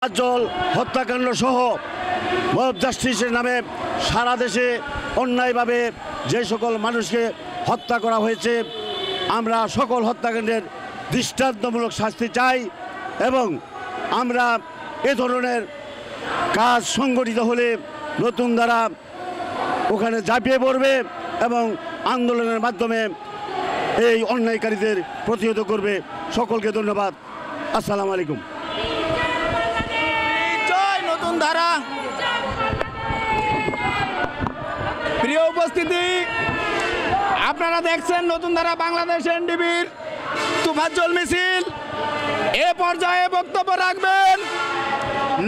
তোফাজ্জল হত্যাকাণ্ড সহ মব জাস্টিসের নামে সারা দেশে অন্যায়ভাবে যে সকল মানুষকে হত্যা করা হয়েছে, আমরা সকল হত্যাকাণ্ডের দৃষ্টান্তমূলক শাস্তি চাই এবং আমরা এ ধরনের কাজ সংগঠিত হলে নতুন ধারা ওখানে ঝাঁপিয়ে পড়বে এবং আন্দোলনের মাধ্যমে এই অন্যায়কারীদের প্রতিহত করবে। সকলকে ধন্যবাদ। আসসালামু আলাইকুম। জয় নতুন ধারা। প্রিয় উপস্থিতি, আপনারা দেখছেন নতুন ধারা বাংলাদেশ এনডিবির তোফাজ্জল মিছিল। এ পর্যায়ে বক্তব্য রাখবেন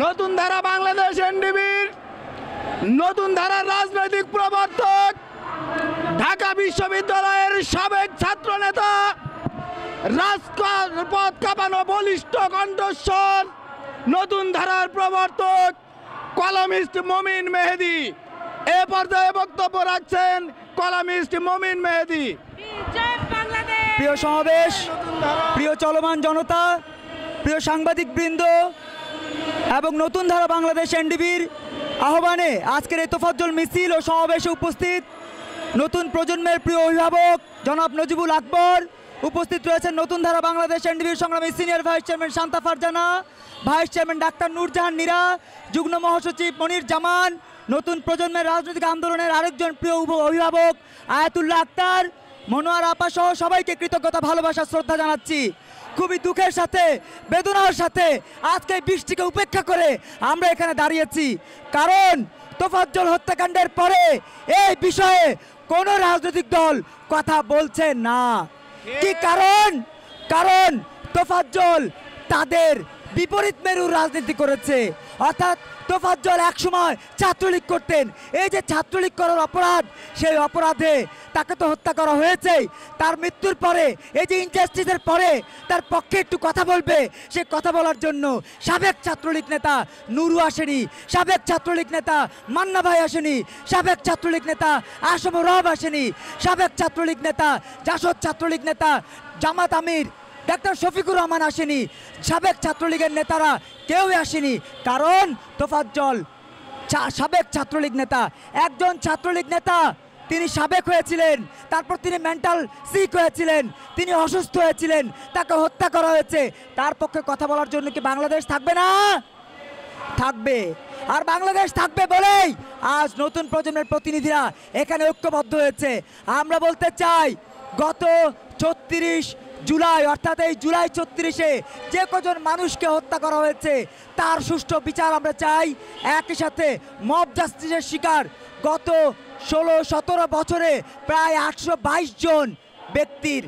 নতুন ধারা বাংলাদেশ এনডিবির নতুন ধারার রাজনৈতিক প্রবর্তক, ঢাকা বিশ্ববিদ্যালয়ের সাবেক ছাত্র নেতা, রাজপথ কাঁপানো বলিষ্ঠ কণ্ঠস্বর, নতুন ধারার প্রবর্তক কলামিস্ট মমিন মেহেদী। এ পর্যায়ে বক্তব্য রাখছেন কলামিস্ট মমিন মেহেদী। প্রিয় সমাবেশ, প্রিয় চলমান জনতা, প্রিয় সাংবাদিক বৃন্দ এবং নতুন ধারা বাংলাদেশ এনডিবির আহ্বানে আজকের এই তোফাজ্জল মিছিল ও সমাবেশে উপস্থিত নতুন প্রজন্মের প্রিয় অভিভাবক জনাব নজিবুল আকবর, উপস্থিত রয়েছেন নতুন ধারা বাংলাদেশ এনডিবির সংগ্রামী senior vice chairman Shanta Farzana, vice chairman ডাক্তার নূরজাহান নীরা, যুগ্ম মহাসচিব মনির জামান, নতুন প্রজন্মের রাজনৈতিক আন্দোলনের আরেকজন প্রিয় অভিভাবক আয়াতুল্লাহ আক্তার, মনোয়ার আপা সহ সবাইকে কৃতজ্ঞতা, ভালোবাসা, শ্রদ্ধা জানাচ্ছি। খুবই দুঃখের সাথে, বেদনার সাথে আজকে বৃষ্টিকে উপেক্ষা করে আমরা এখানে দাঁড়িয়েছি, কারণ তোফাজ্জল হত্যাকাণ্ডের পরে এই বিষয়ে কোনো রাজনৈতিক দল কথা বলছে না। কি কারণ? কারণ তোফাজ্জল তাদের বিপরীত মেরুর রাজনীতি করেছে, অর্থাৎ তোফাজ্জল একসময় ছাত্রলীগ করতেন। এই যে ছাত্রলীগ করার অপরাধ, সেই অপরাধে তাকে তো হত্যা করা হয়েছে। তার মৃত্যুর পরে, এই যে ইনজাস্টিসের পরে তার পক্ষে একটু কথা বলবে, সে কথা বলার জন্য সাবেক ছাত্রলীগ নেতা নুরু আসেনি, সাবেক ছাত্রলীগ নেতা মান্না ভাই আসেনি, সাবেক ছাত্রলীগ নেতা আসম রব আসেনি, সাবেক ছাত্রলীগ নেতা জাসদ ছাত্রলীগ নেতা জামাত আমির ডাক্তার শফিকুর রহমান আসেনি, সাবেক ছাত্রলীগের নেতারা কেউই আসেনি। কারণ তোফাজ্জল সাবেক ছাত্রলীগ নেতা, একজন ছাত্রলীগ নেতা, তিনি সাবেক হয়েছিলেন, তারপর তিনি মেন্টাল সিক হয়েছিলেন, তিনি অসুস্থ হয়েছিলেন, তাকে হত্যা করা হয়েছে। তার পক্ষে কথা বলার জন্য কি বাংলাদেশ থাকবে না? থাকবে। আর বাংলাদেশ থাকবে বলেই আজ নতুন প্রজন্মের প্রতিনিধিরা এখানে ঐক্যবদ্ধ হয়েছে। আমরা বলতে চাই, গত ৩৬ জুলাই, অর্থাৎ এই জুলাই ৩৬-এ যে কজন মানুষকে হত্যা করা হয়েছে তার সুষ্ঠু বিচার আমরা চাই। একই সাথে মব জাস্টিসের শিকার গত ১৬-১৭ বছরে প্রায় ৮২২ জন ব্যক্তির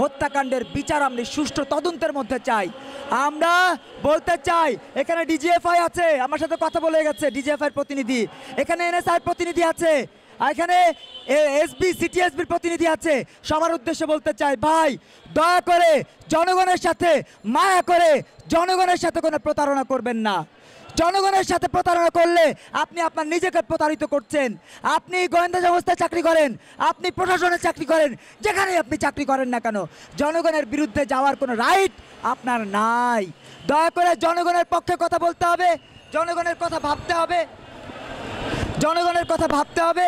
হত্যাকাণ্ডের বিচার আমরা সুষ্ঠু তদন্তের মধ্যে চাই। আমরা বলতে চাই, এখানে ডিজিএফআই আছে, আমার সাথে কথা বলে গেছে ডিজিএফআই প্রতিনিধি, এখানে এনএসআই প্রতিনিধি আছে, এখানে এসবি সিটিএসবির প্রতিনিধি আছে। সবার উদ্দেশ্যে বলতে চাই, ভাই দয়া করে জনগণের সাথে মায়া করে জনগণের সাথে কোনো প্রতারণা করবেন না। জনগণের সাথে প্রতারণা করলে আপনি আপনার নিজেকে প্রতারিত করছেন। আপনি গোয়েন্দা সংস্থায় চাকরি করেন, আপনি প্রশাসনে চাকরি করেন, যেখানেই আপনি চাকরি করেন না কেন, জনগণের বিরুদ্ধে যাওয়ার কোনো রাইট আপনার নাই। দয়া করে জনগণের পক্ষে কথা বলতে হবে, জনগণের কথা ভাবতে হবে, জনগণের কথা ভাবতে হবে,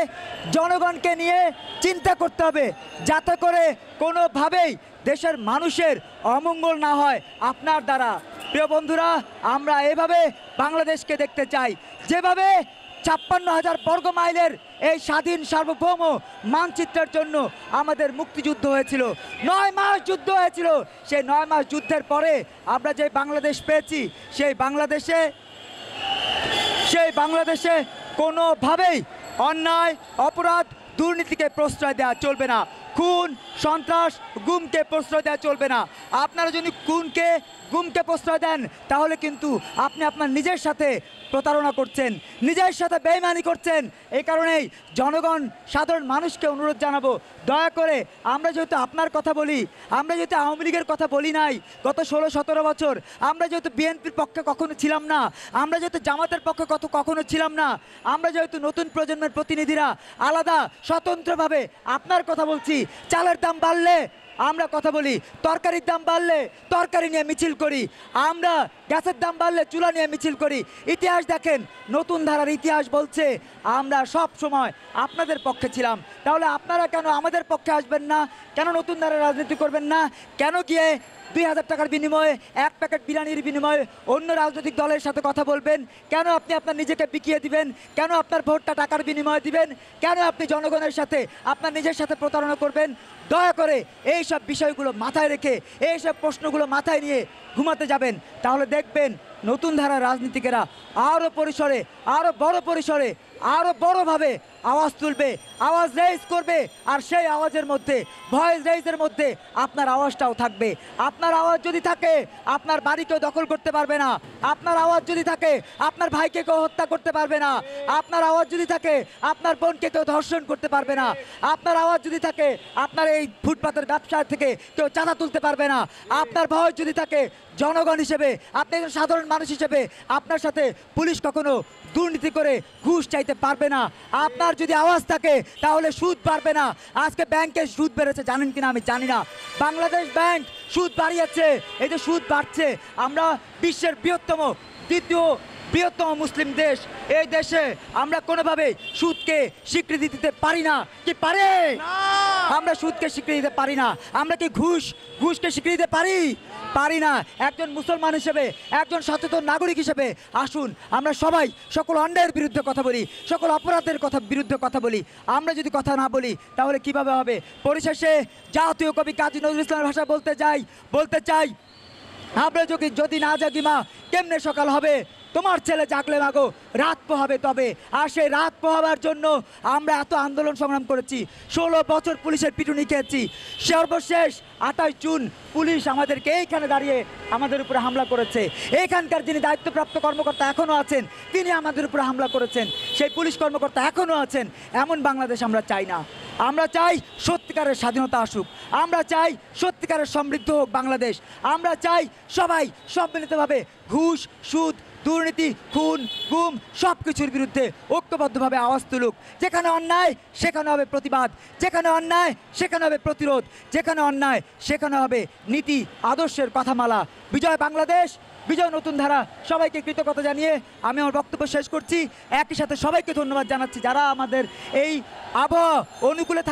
জনগণকে নিয়ে চিন্তা করতে হবে, যাতে করে কোনোভাবেই দেশের মানুষের অমঙ্গল না হয় আপনার দ্বারা। প্রিয় বন্ধুরা, আমরা এভাবে বাংলাদেশকে দেখতে চাই, যেভাবে ৫৬,০০০ বর্গ মাইলের এই স্বাধীন সার্বভৌম মানচিত্রের জন্য আমাদের মুক্তিযুদ্ধ হয়েছিল, ৯ মাস যুদ্ধ হয়েছিল। সেই ৯ মাস যুদ্ধের পরে আমরা যে বাংলাদেশ পেয়েছি, সেই বাংলাদেশে কোনোভাবেই অন্যায়, অপরাধ, দুর্নীতিকে প্রশ্রয় দেওয়া চলবে না। খুন, সন্ত্রাস, গুমকে প্রশ্রয় দেওয়া চলবে না। আপনারা যদি গুমকে প্রশ্রয় দেন, তাহলে কিন্তু আপনি আপনার নিজের সাথে প্রতারণা করছেন, নিজের সাথে বেইমানি করছেন। এই কারণেই জনগণ, সাধারণ মানুষকে অনুরোধ জানাবো, দয়া করে আমরা যেহেতু আপনার কথা বলি, আমরা যেহেতু আওয়ামী লীগের কথা বলি নাই গত ১৬-১৭ বছর, আমরা যেহেতু বিএনপির পক্ষে কখনো ছিলাম না, আমরা যেহেতু জামাতের পক্ষে কখনো ছিলাম না, আমরা যেহেতু নতুন প্রজন্মের প্রতিনিধিরা আলাদা স্বতন্ত্রভাবে আপনার কথা বলছি। চালের দাম বাড়লে আমরা কথা বলি, তরকারির দাম বাড়লে তরকারি নিয়ে মিছিল করি, আমরা গ্যাসের দাম বাড়লে চুলা নিয়ে মিছিল করি। ইতিহাস দেখেন, নতুন ধারার ইতিহাস বলছে আমরা সব সময় আপনাদের পক্ষে ছিলাম। তাহলে আপনারা কেন আমাদের পক্ষে আসবেন না? কেন নতুন ধারার রাজনীতি করবেন না? কেন গিয়ে 2000 টাকার বিনিময়ে, 1 প্যাকেট বিরিয়ানির বিনিময়ে অন্য রাজনৈতিক দলের সাথে কথা বলবেন? কেন আপনি আপনার নিজেকে বিকিয়ে দিবেন? কেন আপনার ভোটটা টাকার বিনিময়ে দিবেন? কেন আপনি জনগণের সাথে আপনার নিজের সাথে প্রতারণা করবেন? দয়া করে এই সব বিষয়গুলো মাথায় রেখে, এই সব প্রশ্নগুলো মাথায় নিয়ে ঘুমাতে যাবেন। তাহলে দেখবেন নতুন ধারার রাজনীতিকেরা আরও পরিসরে, আরও বড় পরিসরে, আরও বড়ভাবে আওয়াজ তুলবে, আওয়াজ রেইজ করবে। আর সেই আওয়াজের মধ্যে, ভয়েস রেইজের মধ্যে আপনার আওয়াজটাও থাকবে। আপনার আওয়াজ যদি থাকে, আপনার বাড়ি কেউ দখল করতে পারবে না। আপনার আওয়াজ যদি থাকে, আপনার ভাইকে কেউ হত্যা করতে পারবে না। আপনার আওয়াজ যদি থাকে, আপনার বোনকে কেউ ধর্ষণ করতে পারবে না। আপনার আওয়াজ যদি থাকে, আপনার এই ফুটপাতের ব্যবসা থেকে কেউ চাঁদা তুলতে পারবে না। আপনার ভয় যদি থাকে, জনগণ হিসেবে, আপনি একজন সাধারণ মানুষ হিসেবে আপনার সাথে পুলিশ কখনো দুর্নীতি করে ঘুষ চাইতে পারবে না। আপনার যদি আওয়াজ থাকে তাহলে সুদ বাড়বে না। আজকে ব্যাংকে সুদ বেড়েছে, জানেন কিনা আমি জানি না। বাংলাদেশ ব্যাংক সুদ বাড়িয়েছে। এই যে সুদ বাড়ছে, আমরা বিশ্বের দ্বিতীয় বৃহত্তম মুসলিম দেশ। এই দেশে আমরা কোনোভাবে সুদকে স্বীকৃতি দিতে পারি না। কি পারে? আমরা সুদকে স্বীকৃতি দিতে পারি না। আমরা কি ঘুষকে স্বীকৃতি দিতে পারি না। একজন মুসলমান হিসেবে, একজন সচেতন নাগরিক হিসেবে আসুন আমরা সবাই সকল অন্যায়ের বিরুদ্ধে কথা বলি, সকল অপরাধের বিরুদ্ধে কথা বলি। আমরা যদি কথা না বলি তাহলে কিভাবে হবে? পরিশেষে জাতীয় কবি কাজী নজরুল ইসলামের ভাষা বলতে চাই, আমরা যদি না জাগি মা, কেমনে সকাল হবে? তোমার ছেলে জাগলে মাগো রাত পোহাবে তবে। আর সেই রাত পোহাবার জন্য আমরা এত আন্দোলন সংগ্রাম করেছি, 16 বছর পুলিশের পিটুনি খেয়েছি। সর্বশেষ 28 জুন পুলিশ আমাদেরকে এইখানে দাঁড়িয়ে আমাদের উপরে হামলা করেছে। এইখানকার যিনি দায়িত্বপ্রাপ্ত কর্মকর্তা এখনও আছেন, তিনি আমাদের উপরে হামলা করেছেন। সেই পুলিশ কর্মকর্তা এখনও আছেন। এমন বাংলাদেশ আমরা চাই না। আমরা চাই সত্যিকারের স্বাধীনতা আসুক। আমরা চাই সত্যিকারের সমৃদ্ধ হোক বাংলাদেশ। আমরা চাই সবাই সম্মিলিতভাবে ঘুষ, সুদ, দুর্নীতি, খুন, গুম সব কিছুর বিরুদ্ধে ঐক্যবদ্ধভাবে আওয়াজ তুলুক। যেখানে অন্যায় সেখানে হবে প্রতিবাদ, যেখানে অন্যায় সেখানে হবে প্রতিরোধ, যেখানে অন্যায় সেখানে হবে নীতি আদর্শের কথামালা। বিজয় বাংলাদেশ, বিজয় নতুন ধারা। সবাইকে কৃতজ্ঞতা জানিয়ে আমি আমার বক্তব্য শেষ করছি। একই সাথে সবাইকে ধন্যবাদ জানাচ্ছি যারা আমাদের এই আবহাওয়া অনুকূলে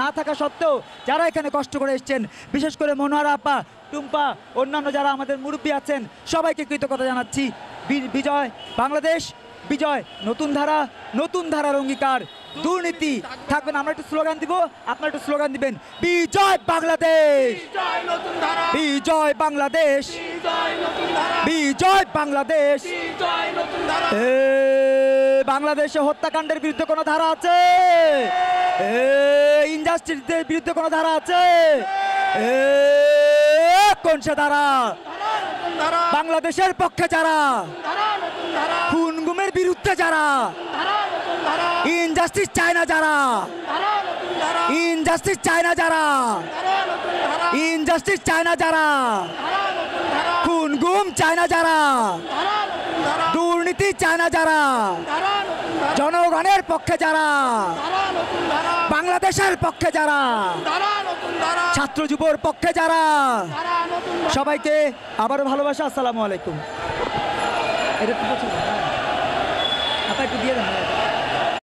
না থাকা সত্ত্বেও যারা এখানে কষ্ট করে এসছেন, বিশেষ করে মনোহরা আপা, টুম্পা, অন্যান্য যারা আমাদের মুরব্বী আছেন, সবাইকে কৃতজ্ঞতা জানাচ্ছি। বিজয় বাংলাদেশ, বিজয় নতুন ধারা, নতুন ধারার অঙ্গীকার। দুর্নীতি থাকবে না। আমরা একটু স্লোগান দিব, আপনারা একটু স্লোগান দিবেন। বিজয় বাংলাদেশ, বিজয় বাংলাদেশ, বিজয় বাংলাদেশ। বাংলাদেশে হত্যাকাণ্ডের বিরুদ্ধে কোনো ধারা আছে? ইন্ডাস্ট্রির বিরুদ্ধে কোনো ধারা আছে? কোন সে ধারা? বাংলাদেশের পক্ষে যারা, খুন গুমের বিরুদ্ধে যারা, ইনজাস্টিস চায় না যারা, ইনজাস্টিস চায় না যারা, ইনজাস্টিস চায় না যারা, খুন গুম চায় না যারা, দুর্নীতি চায় না যারা, জনগণের পক্ষে যারা, বাংলাদেশের পক্ষে যারা, ছাত্র যুবর পক্ষে যারা, সবাইকে আবারও ভালোবাসা। আসসালামু আলাইকুম। এটা একটু দিয়ে দেন।